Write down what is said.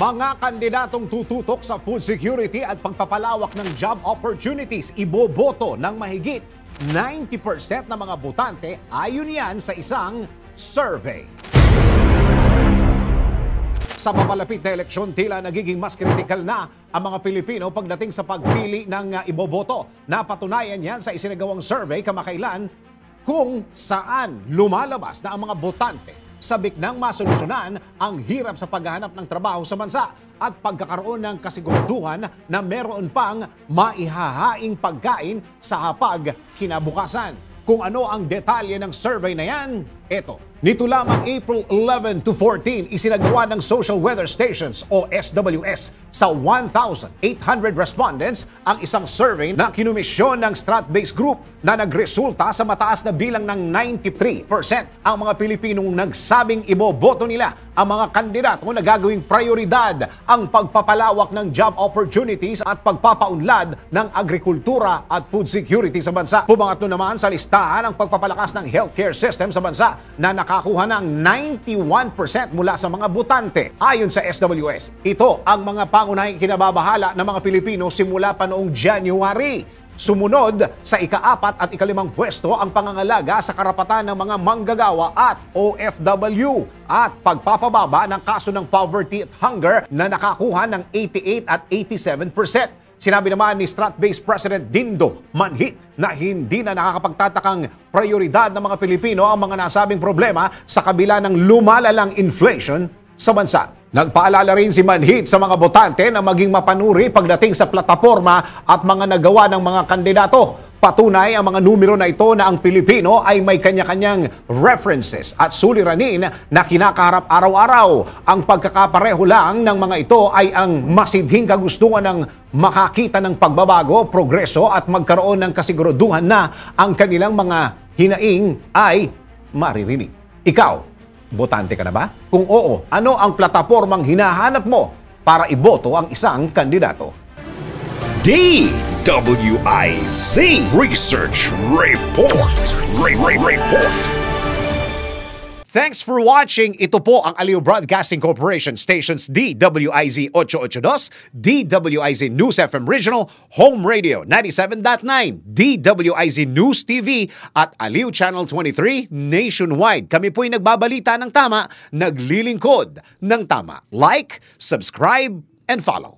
Mga kandidatong tututok sa food security at pagpapalawak ng job opportunities, iboboto ng mahigit 90% ng mga botante ayon yan sa isang survey. Sa papalapit na eleksyon, tila nagiging mas kritikal na ang mga Pilipino pagdating sa pagpili ng iboboto. Napatunayan yan sa isinagawang survey kamakailan kung saan lumalabas na ang mga botante sabik nang masolusyonan ang hirap sa paghahanap ng trabaho sa bansa at pagkakaroon ng kasiguraduhan na meron pang maihahaing pagkain sa hapag kinabukasan. Kung ano ang detalye ng survey na yan, eto. Nito lamang April 11 to 14, isinagawa ng Social Weather Stations o SWS sa 1,800 respondents ang isang survey na kinumisyon ng Strat-Based Group na nagresulta sa mataas na bilang ng 93% ang mga Pilipinong nagsabing iboboto nila ang mga kandidato na gagawing prioridad ang pagpapalawak ng job opportunities at pagpapaunlad ng agrikultura at food security sa bansa. Pumangatlo naman sa listahan ang pagpapalakas ng healthcare system sa bansa na nakakuha ng 91% mula sa mga botante. Ayon sa SWS, ito ang mga pangunahing kinababahala ng mga Pilipino simula pa noong January. Sumunod sa ika-4 at ika-5 pwesto ang pangangalaga sa karapatan ng mga manggagawa at OFW at pagpapababa ng kaso ng poverty at hunger na nakakuha ng 88 at 87%. Sinabi naman ni Strat-Based President Dindo Manhit na hindi na nakakapagtatakang prioridad ng mga Pilipino ang mga nasabing problema sa kabila ng lumalalang inflation sa bansa. Nagpaalala rin si Manhit sa mga botante na maging mapanuri pagdating sa plataporma at mga nagawa ng mga kandidato. Patunay ang mga numero na ito na ang Pilipino ay may kanya-kanyang references at suliranin na kinakaharap araw-araw. Ang pagkakapareho lang ng mga ito ay ang masidhing kagustuhan ng makakita ng pagbabago, progreso at magkaroon ng kasiguraduhan na ang kanilang mga hinaing ay maririnig. Ikaw, botante ka na ba? Kung oo, ano ang platapormang hinahanap mo para iboto ang isang kandidato? DWIZ Research Report. Thanks for watching. Ito po ang Aliw Broadcasting Corporation stations DWIZ 882, DWIZ News FM Regional, Home Radio 97.9, DWIZ News TV at Aliw Channel 23 nationwide. Kami po'y nagbabalita ng tama, naglilingkod ng tama. Like, subscribe, and follow.